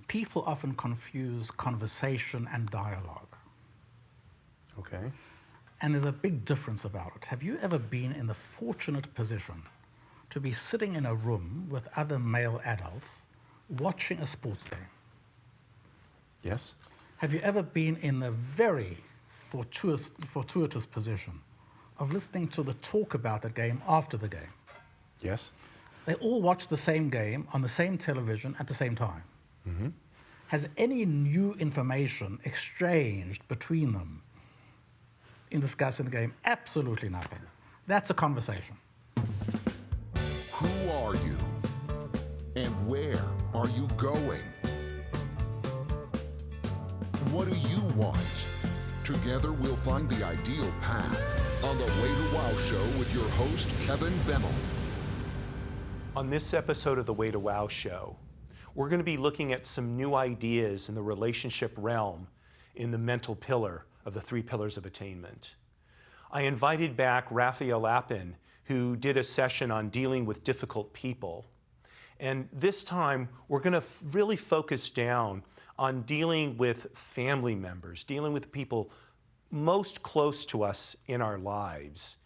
People often confuse conversation and dialogue. Okay. And there's a big difference about it. Have you ever been in the fortunate position to be sitting in a room with other male adults watching a sports game? Yes. Have you ever been in the very fortuitous position of listening to the talk about the game after the game? Yes. They all watch the same game on the same television at the same time. Mm-hmm. Has any new information exchanged between them in discussing the game? Absolutely nothing. That's a conversation. Who are you? And where are you going? What do you want? Together we'll find the ideal path on the Way to Wow show with your host, Kevin Bemmel. On this episode of the Way to Wow show, we're going to be looking at some new ideas in the relationship realm in the mental pillar of the 3 Pillars of Attainment. I invited back Raphael Appin, who did a session on dealing with difficult people. And this time, we're going to really focus down on dealing with family members, dealing with people most close to us in our lives,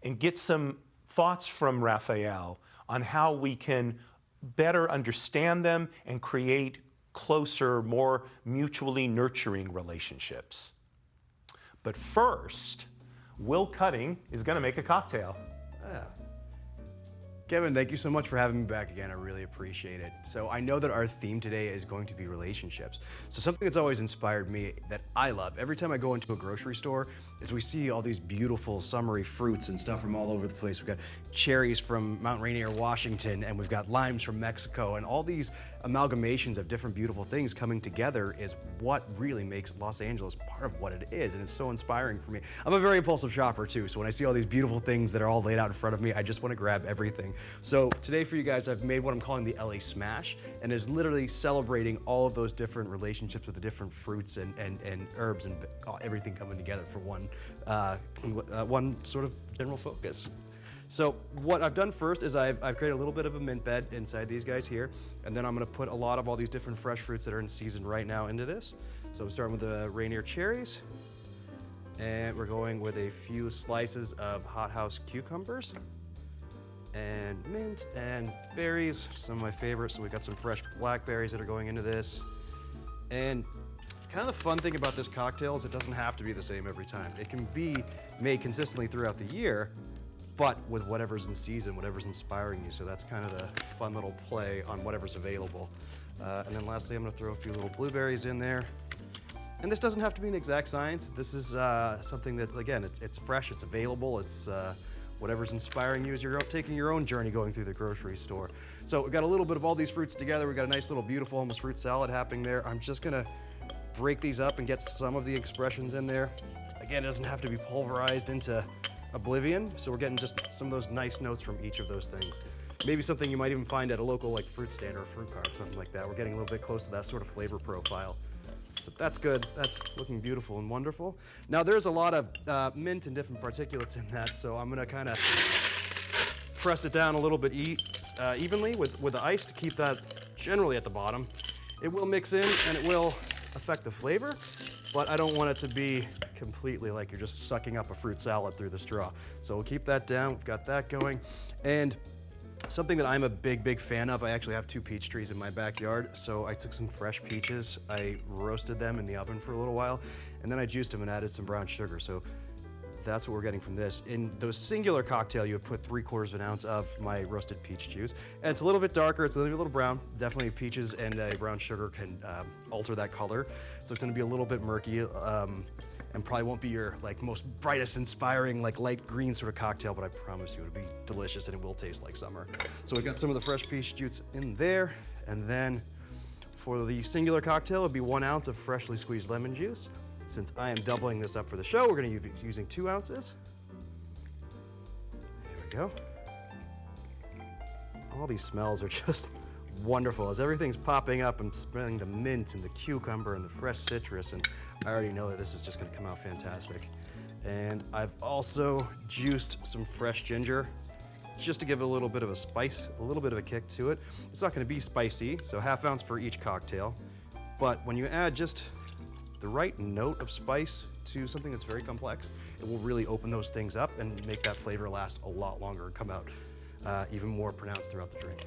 and get some thoughts from Raphael on how we can better understand them and create closer, more mutually nurturing relationships. But first, Will Cutting is going to make a cocktail. Kevin, thank you so much for having me back again. I really appreciate it. So I know that our theme today is going to be relationships. So something that's always inspired me that I love every time I go into a grocery store is we see all these beautiful summery fruits and stuff from all over the place. We've got cherries from Mount Rainier, Washington, and we've got limes from Mexico, and all these amalgamations of different beautiful things coming together is what really makes Los Angeles part of what it is, and it's so inspiring for me. I'm a very impulsive shopper too, so when I see all these beautiful things that are all laid out in front of me, I just want to grab everything. So today for you guys, I've made what I'm calling the LA Smash, and is literally celebrating all of those different relationships with the different fruits and herbs and everything coming together for one sort of general focus. So what I've done first is I've created a little bit of a mint bed inside these guys here, and then I'm gonna put a lot of all these different fresh fruits that are in season right now into this. So I'm starting with the Rainier cherries, and we're going with a few slices of Hothouse cucumbers, and mint and berries, some of my favorites. So we got some fresh blackberries that are going into this. And kind of the fun thing about this cocktail is it doesn't have to be the same every time. It can be made consistently throughout the year, but with whatever's in season, whatever's inspiring you. So that's kind of the fun little play on whatever's available. And then lastly, I'm gonna throw a few little blueberries in there. And this doesn't have to be an exact science. This is something that, again, it's fresh, it's available, it's whatever's inspiring you as you're taking your own journey going through the grocery store. So we've got a little bit of all these fruits together. We've got a nice little beautiful almost fruit salad happening there. I'm just gonna break these up and get some of the expressions in there. Again, it doesn't have to be pulverized into oblivion, so we're getting just some of those nice notes from each of those things. Maybe something you might even find at a local like fruit stand or a fruit cart, something like that. We're getting a little bit close to that sort of flavor profile. So that's good. That's looking beautiful and wonderful. Now there's a lot of mint and different particulates in that, so I'm gonna kind of press it down a little bit evenly with the ice to keep that generally at the bottom. It will mix in and it will affect the flavor, but I don't want it to be completely like you're just sucking up a fruit salad through the straw. So we'll keep that down. We've got that going. And something that I'm a big fan of, I actually have 2 peach trees in my backyard, so I took some fresh peaches, I roasted them in the oven for a little while, and then I juiced them and added some brown sugar. So that's what we're getting from this. In the singular cocktail, you would put 3/4 of an ounce of my roasted peach juice. And it's a little bit darker, it's a little brown. Definitely peaches and brown sugar can alter that color. So it's gonna be a little bit murky, and probably won't be your like most brightest, inspiring, like light green sort of cocktail, but I promise you it'll be delicious and it will taste like summer. So we've got some of the fresh peach juice in there, and then for the singular cocktail, it'd be 1 ounce of freshly squeezed lemon juice. Since I am doubling this up for the show, we're gonna be using 2 ounces. There we go. All these smells are just wonderful. As everything's popping up, I'm smelling the mint and the cucumber and the fresh citrus, and I already know that this is just gonna come out fantastic. And I've also juiced some fresh ginger just to give it a little bit of a spice, a little bit of a kick to it. It's not gonna be spicy, so 1/2 ounce for each cocktail. But when you add just the right note of spice to something that's very complex, it will really open those things up and make that flavor last a lot longer and come out even more pronounced throughout the drink.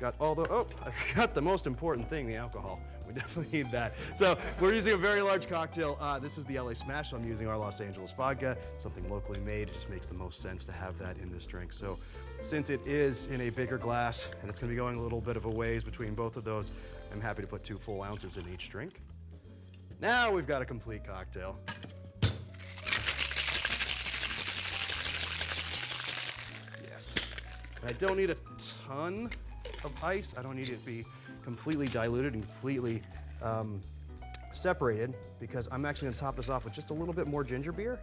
Got all the, oh, I forgot the most important thing, the alcohol. We definitely need that. So we're using a very large cocktail. This is the LA Smash, so I'm using our Los Angeles Vodka, something locally made. It just makes the most sense to have that in this drink. So since it is in a bigger glass and it's gonna be going a little bit of a ways between both of those, I'm happy to put 2 full ounces in each drink. Now we've got a complete cocktail. Yes. And I don't need a ton of ice. I don't need it to be completely diluted and completely separated, because I'm actually gonna top this off with just a little bit more ginger beer.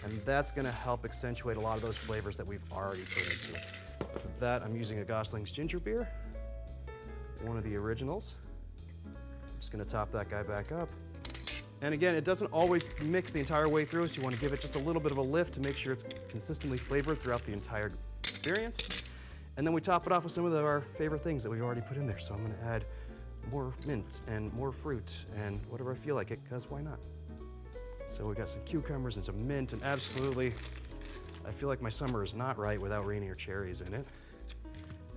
And that's gonna help accentuate a lot of those flavors that we've already put into it. For that, I'm using a Gosling's ginger beer, one of the originals. I'm just gonna top that guy back up. And again, it doesn't always mix the entire way through, so you wanna give it just a little bit of a lift to make sure it's consistently flavored throughout the entire experience. And then we top it off with some of our favorite things that we've already put in there. So I'm gonna add more mint and more fruit and whatever I feel like it, because why not? So we got some cucumbers and some mint, and absolutely, I feel like my summer is not right without rainy or cherries in it.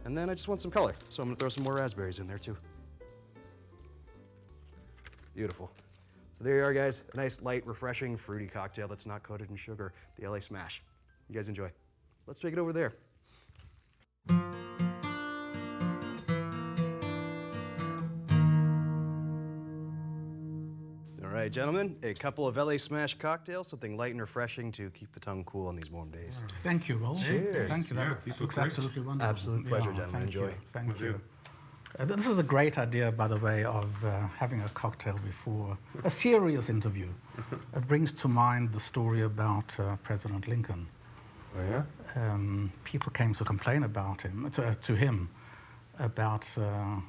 And then I just want some color, so I'm gonna throw some more raspberries in there too. Beautiful. So there you are, guys. A nice, light, refreshing, fruity cocktail that's not coated in sugar, the LA Smash. You guys enjoy. Let's take it over there. All right, gentlemen, a couple of LA Smash cocktails, something light and refreshing to keep the tongue cool on these warm days. Thank you, Will. Cheers. Thank you. That looks absolutely wonderful. Absolute pleasure, gentlemen. Thank Enjoy. you. Thank you. This is a great idea, by the way, of having a cocktail before a serious interview. It brings to mind the story about President Lincoln. Oh, yeah? People came to complain about him, to him, about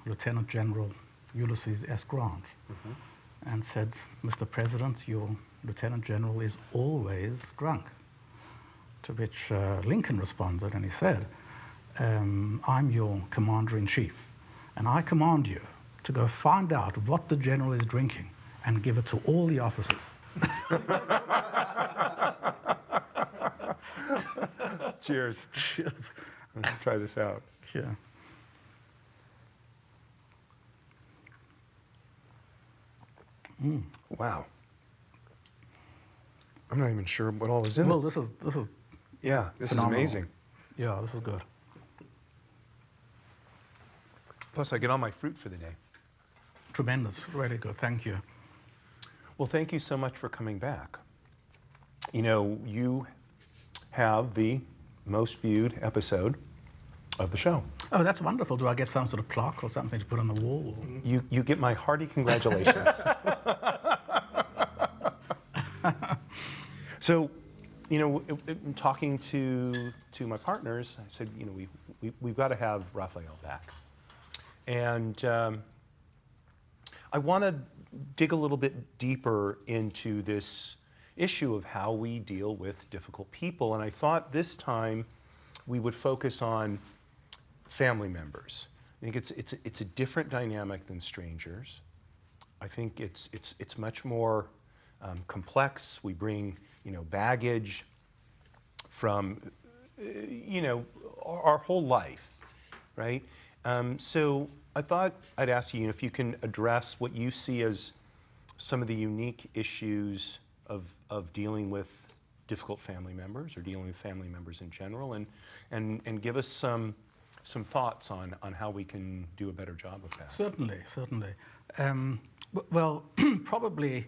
Lieutenant General Ulysses S. Grant, and said, "Mr. President, your Lieutenant General is always drunk." To which Lincoln responded, and he said, "I'm your Commander-in-Chief, and I command you to go find out what the General is drinking and give it to all the officers." Cheers. Cheers. Let's try this out. Yeah. Wow. I'm not even sure what all is in Well, it. this is Yeah, this phenomenal. is amazing. Yeah, this is good. Plus, I get all my fruit for the day. Tremendous, really good. Thank you. Well, thank you so much for coming back. You know, you have the most viewed episode of the show. Oh, that's wonderful. Do I get some sort of plaque or something to put on the wall? You get my hearty congratulations. So, you know, in talking to my partners, I said, you know, we've got to have Raphael back. And I want to dig a little bit deeper into this issue of how we deal with difficult people. And I thought this time we would focus on family members. I think it's a different dynamic than strangers. I think it's much more complex. We bring, you know, baggage from, you know, our whole life, right? So I thought I'd ask you if you can address what you see as some of the unique issues of dealing with difficult family members or dealing with family members in general, and give us some thoughts on how we can do a better job of that. Certainly. Well, probably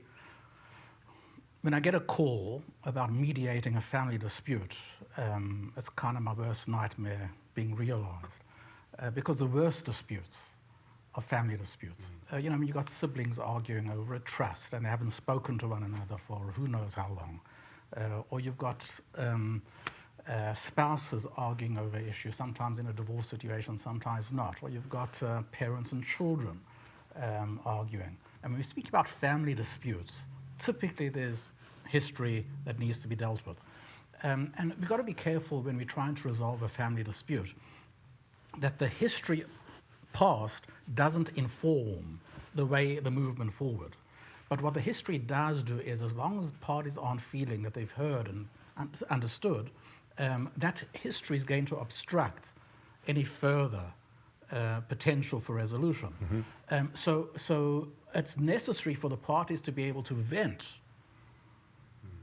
when I get a call about mediating a family dispute, it's kind of my worst nightmare being realized. Because the worst disputes are family disputes. You know, you've got siblings arguing over a trust and they haven't spoken to one another for who knows how long. Or you've got spouses arguing over issues, sometimes in a divorce situation, sometimes not. Or you've got parents and children arguing. And when we speak about family disputes, typically there's history that needs to be dealt with. And we've got to be careful when we're trying to resolve a family dispute that the history past doesn't inform the way the movement forward. But what the history does do is, as long as parties aren't feeling that they've heard and understood, that history is going to obstruct any further potential for resolution. So it's necessary for the parties to be able to vent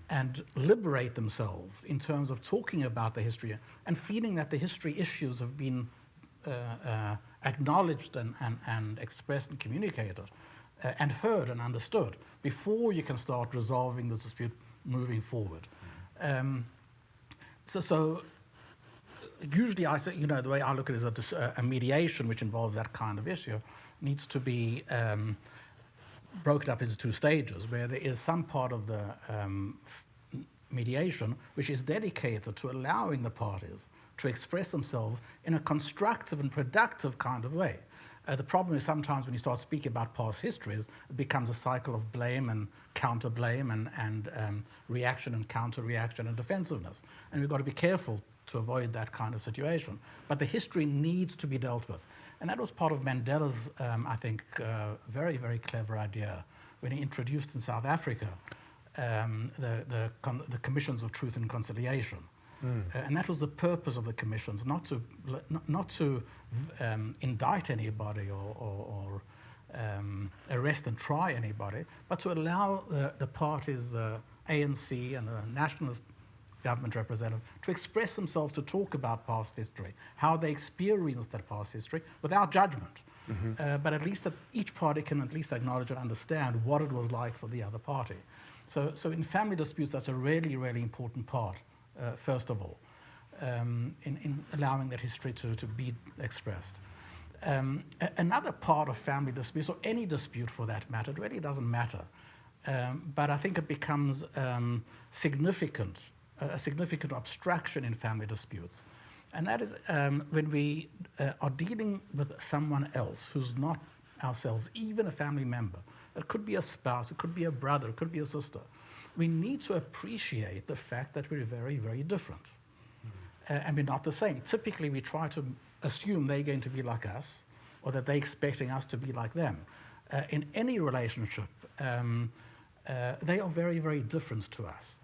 and liberate themselves in terms of talking about the history and feeling that the history issues have been acknowledged and expressed and communicated and heard and understood before you can start resolving the dispute moving forward. So usually I say, the way I look at it is a mediation which involves that kind of issue needs to be broken up into two stages, where there is some part of the mediation which is dedicated to allowing the parties to express themselves in a constructive and productive kind of way. The problem is sometimes when you start speaking about past histories, it becomes a cycle of blame and counter-blame and reaction and counter-reaction and defensiveness. And we've got to be careful to avoid that kind of situation. But the history needs to be dealt with. And that was part of Mandela's, I think, very, very clever idea when he introduced in South Africa the Commissions of Truth and Conciliation. And that was the purpose of the commissions, not to indict anybody or arrest and try anybody, but to allow the parties, the ANC and the nationalist government representative, to express themselves, to talk about past history, how they experienced that past history without judgment. But at least that each party can at least acknowledge and understand what it was like for the other party. So in family disputes, that's a really, really important part. First of all, in allowing that history to be expressed. Another part of family disputes, or any dispute for that matter, it really doesn't matter, but I think it becomes a significant obstruction in family disputes. And that is when we are dealing with someone else who's not ourselves, even a family member. It could be a spouse, it could be a brother, it could be a sister. We need to appreciate the fact that we're very, very different. And we're not the same. Typically, we try to assume they're going to be like us, or that they're expecting us to be like them. In any relationship, they are very, very different to us.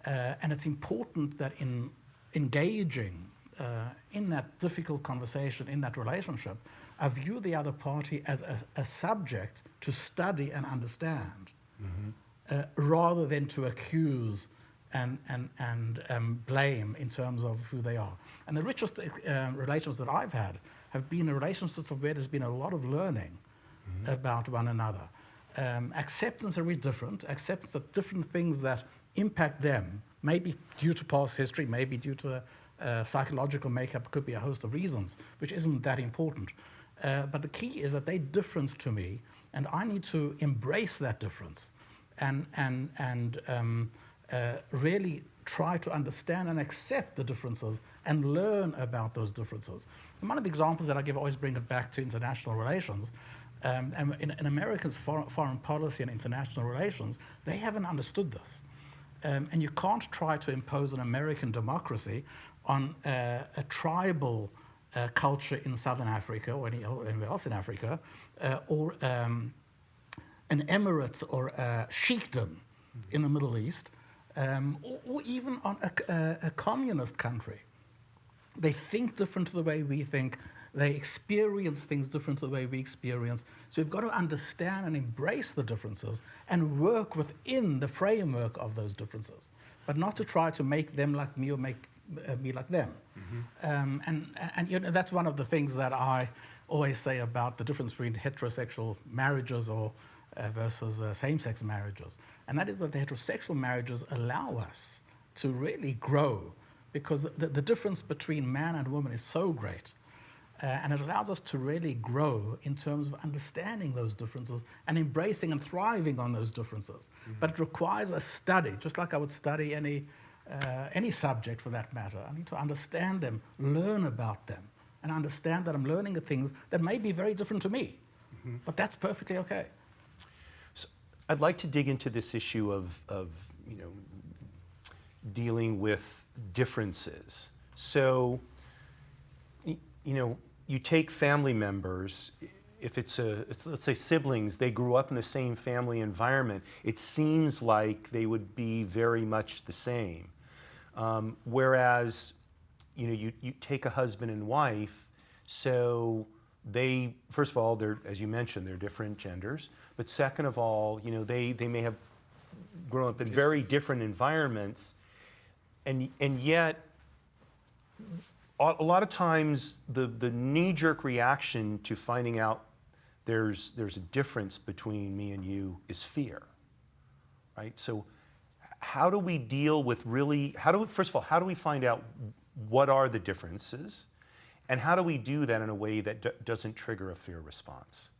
And it's important that in engaging in that difficult conversation, in that relationship, I view the other party as a subject to study and understand. Rather than to accuse and blame in terms of who they are. And the richest relations that I've had have been relationships where there's been a lot of learning about one another. Acceptance are very different, acceptance of different things that impact them, maybe due to past history, maybe due to psychological makeup, could be a host of reasons, which isn't that important. But the key is that they're different to me, and I need to embrace that difference. And really try to understand and accept the differences and learn about those differences. And one of the examples that I give, I always bring it back to international relations. And in Americans' foreign policy and international relations, they haven't understood this. And you can't try to impose an American democracy on a tribal culture in Southern Africa or anywhere else in Africa, or an emirate or a sheikdom in the Middle East, or even on a communist country. They think different to the way we think. They experience things different to the way we experience. So we've got to understand and embrace the differences and work within the framework of those differences, but not to try to make them like me or make me like them. And that's one of the things that I always say about the difference between heterosexual marriages or versus same-sex marriages. And that is that the heterosexual marriages allow us to really grow, because the difference between man and woman is so great. And it allows us to really grow in terms of understanding those differences and embracing and thriving on those differences. But it requires a study, just like I would study any subject for that matter. I need to understand them, learn about them, and understand that I'm learning the things that may be very different to me. But that's perfectly okay. So I'd like to dig into this issue of dealing with differences. So, you take family members, if it's let's say siblings, they grew up in the same family environment, it seems like they would be very much the same. Whereas, you take a husband and wife, so they, first of all, they're, as you mentioned, they're different genders, but second of all, they may have grown up in very different environments, and yet, a lot of times the knee-jerk reaction to finding out there's a difference between me and you is fear, right? So how do we deal with first of all, how do we find out what are the differences, and how do we do that in a way that doesn't trigger a fear response?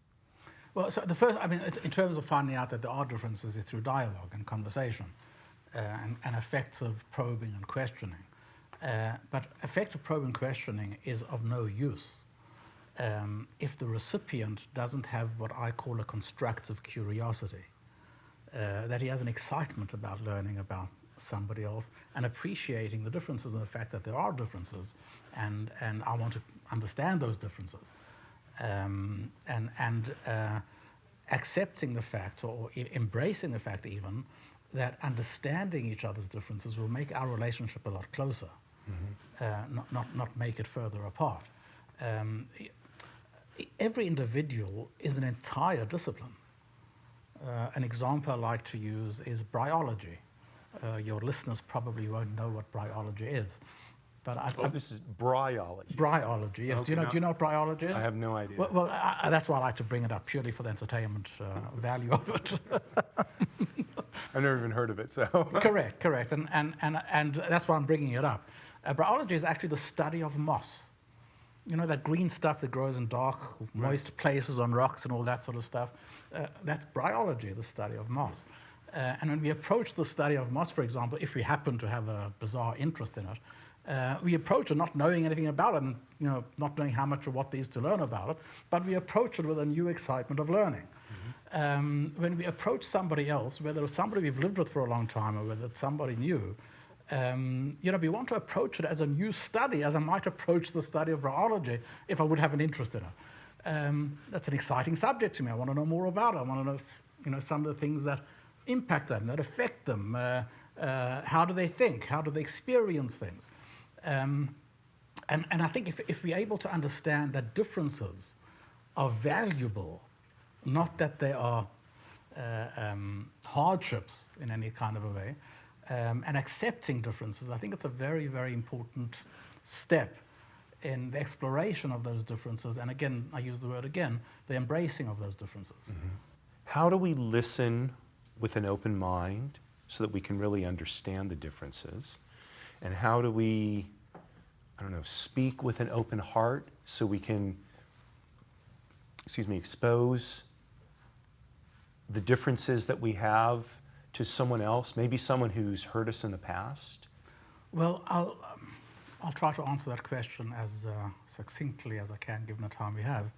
Well, so the first, in terms of finding out that there are differences, is through dialogue and conversation, and effective probing and questioning. But effective probing and questioning is of no use if the recipient doesn't have what I call a constructive curiosity, that he has an excitement about learning about somebody else and appreciating the differences and the fact that there are differences, and I want to understand those differences, and accepting the fact, or embracing the fact even, that understanding each other's differences will make our relationship a lot closer, not make it further apart. Every individual is an entire discipline. An example I like to use is bryology. Your listeners probably won't know what bryology is, but this is bryology. Bryology, yes. Okay, Do you know what bryology is? I have no idea. Well, that's why I like to bring it up, purely for the entertainment value of it. I've never even heard of it, so. Correct, and that's why I'm bringing it up. Bryology is actually the study of moss. You know, that green stuff that grows in dark, moist places on rocks and all that sort of stuff. That's bryology, the study of moss. And when we approach the study of moss, for example, if we happen to have a bizarre interest in it, we approach it not knowing anything about it, and not knowing how much or what there is to learn about it, but we approach it with a new excitement of learning. When we approach somebody else, whether it's somebody we've lived with for a long time or whether it's somebody new, we want to approach it as a new study, as I might approach the study of bryology if I would have an interest in it. That's an exciting subject to me. I want to know more about it. I want to know, some of the things that impact them, that affect them. How do they think? How do they experience things? And I think if we're able to understand that differences are valuable, not that they are hardships in any kind of a way, and accepting differences, I think it's a very, very important step in the exploration of those differences. And again, I use the word again, the embracing of those differences. How do we listen with an open mind so that we can really understand the differences? And how do we, speak with an open heart so we can, expose the differences that we have to someone else, maybe someone who's hurt us in the past? Well, I'll try to answer that question as succinctly as I can, given the time we have.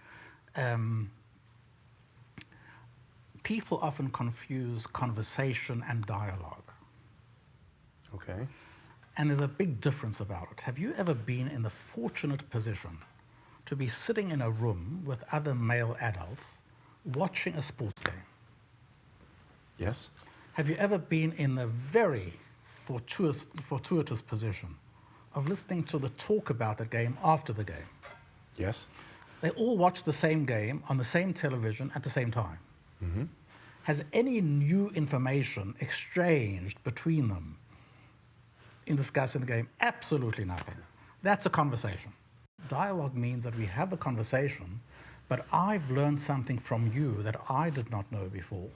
People often confuse conversation and dialogue. Okay. And there's a big difference about it. Have you ever been in the fortunate position to be sitting in a room with other male adults watching a sports game? Yes. Have you ever been in the very fortuitous position of listening to the talk about the game after the game? Yes. They all watch the same game on the same television at the same time. Has any new information exchanged between them in discussing the game? Absolutely nothing. That's a conversation. Dialogue means that we have a conversation, but I've learned something from you that I did not know before.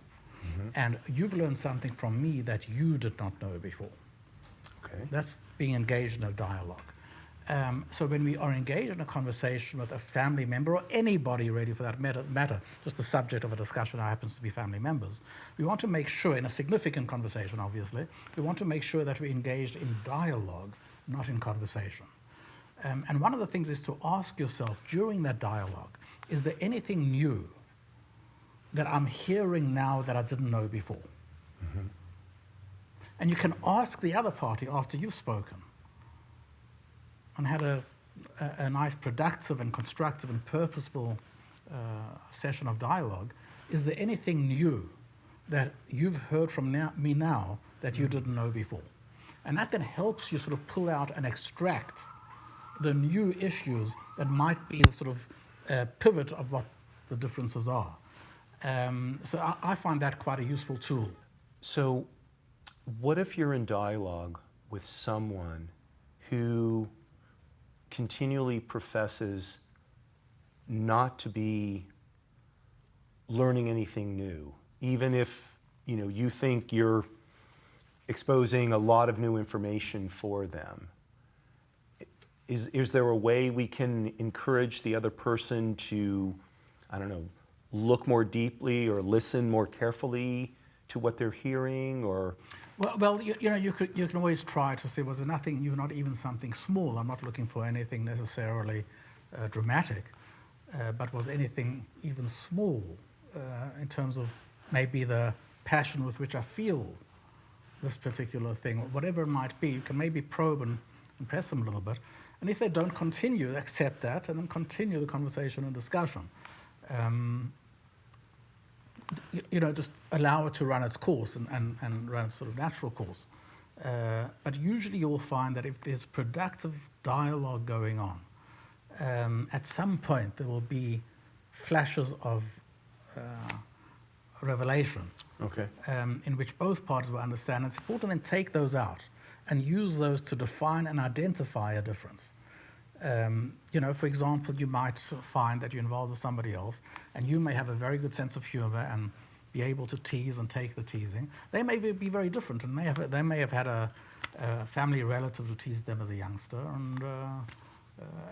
And you've learned something from me that you did not know before. Okay. That's being engaged in a dialogue. So when we are engaged in a conversation with a family member, or anybody really for that matter, just the subject of a discussion happens to be family members, we want to make sure, in a significant conversation obviously, we want to make sure that we're engaged in dialogue, not in conversation. And one of the things is to ask yourself during that dialogue, is there anything new that I'm hearing now that I didn't know before? And you can ask the other party after you've spoken and had a a nice productive and constructive and purposeful session of dialogue, is there anything new that you've heard from me now that you didn't know before? And that then helps you sort of pull out and extract the new issues that might be the sort of pivot of what the differences are. So I find that quite a useful tool. So, what if you're in dialogue with someone who continually professes not to be learning anything new, even if you think you're exposing a lot of new information for them? Is there a way we can encourage the other person to, I don't know, look more deeply or listen more carefully to what they're hearing? Or well, you can always try to say, was there nothing new, not even something small? I'm not looking for anything necessarily dramatic, but was anything even small in terms of maybe the passion with which I feel this particular thing, whatever it might be? You can maybe probe and press them a little bit. And if they don't continue, accept that and then continue the conversation and discussion. Just allow it to run its course and run its sort of natural course. But usually you'll find that if there's productive dialogue going on, at some point there will be flashes of revelation. okay, In which both parties will understand. It's important to then take those out and use those to define and identify a difference. For example, you might find that you're involved with somebody else and you may have a very good sense of humor and be able to tease and take the teasing. They may be very different, and they may have had a family relative who teased them as a youngster, and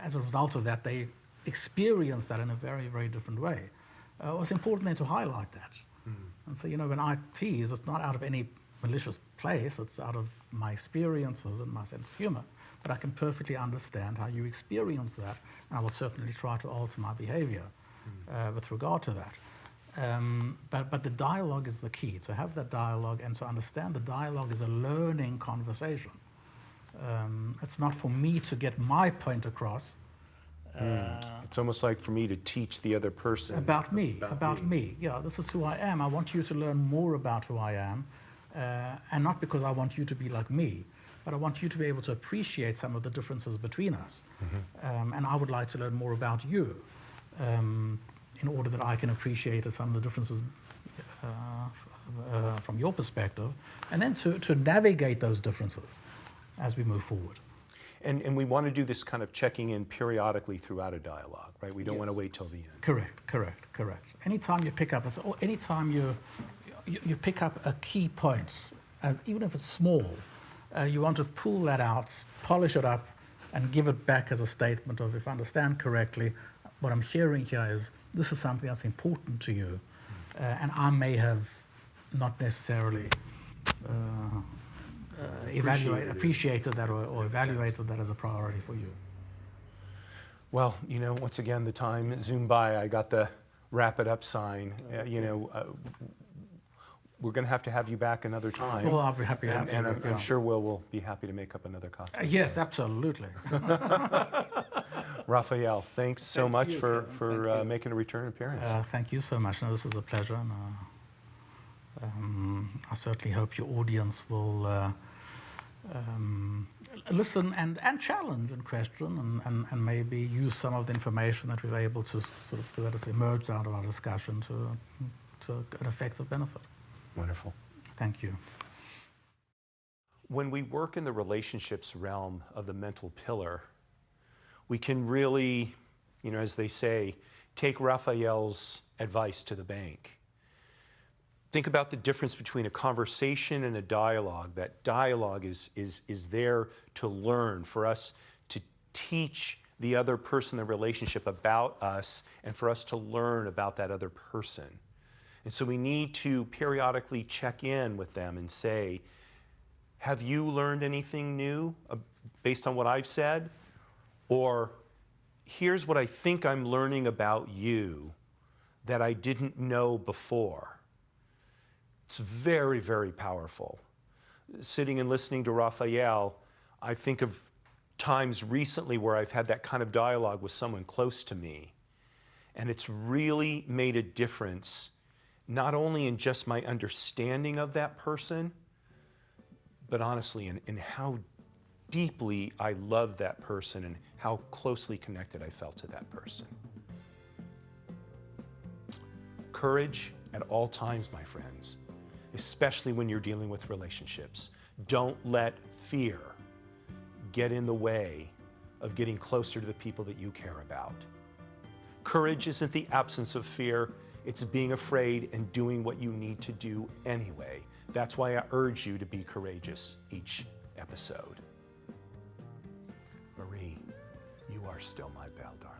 as a result of that, they experience that in a very, very different way. It's important then to highlight that. And so, when I tease, it's not out of any malicious place, it's out of my experiences and my sense of humor. But I can perfectly understand how you experience that, and I will certainly try to alter my behavior with regard to that. But the dialogue is the key, to have that dialogue and to understand the dialogue is a learning conversation. It's not for me to get my point across. it's almost like for me to teach the other person About me. Yeah, this is who I am. I want you to learn more about who I am, and not because I want you to be like me, but I want you to be able to appreciate some of the differences between us. And I would like to learn more about you in order that I can appreciate some of the differences from your perspective, and then to navigate those differences as we move forward. And we want to do this kind of checking in periodically throughout a dialogue, right? We don't want to wait till the end. Correct. Anytime you pick up, anytime you pick up a key point, even if it's small, you want to pull that out, polish it up, and give it back as a statement of, if I understand correctly, what I'm hearing here is this is something that's important to you, and I may have not necessarily appreciated that or evaluated that as a priority for you. Well, once again, the time zoomed by. I got the wrap it up sign. We're going to have you back another time. Well, I'll be happy to have you. And I'm sure we'll be happy to make up another cocktail. Yes, absolutely. Raphael, thanks so much for making a return appearance. Thank you so much. No, this is a pleasure. And, I certainly hope your audience will listen and challenge and question and maybe use some of the information that we're able to sort of let us emerge out of our discussion to an effective benefit. Wonderful. Thank you. When we work in the relationships realm of the mental pillar, we can really, as they say, take Raphael's advice to the bank. Think about the difference between a conversation and a dialogue. That dialogue is there to learn, for us to teach the other person, the relationship, about us, and for us to learn about that other person. And so we need to periodically check in with them and say, have you learned anything new based on what I've said? Or here's what I think I'm learning about you that I didn't know before. It's very, very powerful. Sitting and listening to Raphael, I think of times recently where I've had that kind of dialogue with someone close to me, and it's really made a difference, not only in just my understanding of that person, but honestly in how deeply I love that person and how closely connected I felt to that person. Courage at all times, my friends, especially when you're dealing with relationships. Don't let fear get in the way of getting closer to the people that you care about. Courage isn't the absence of fear, it's being afraid and doing what you need to do anyway. That's why I urge you to be courageous each episode. Marie, you are still my belle, darling.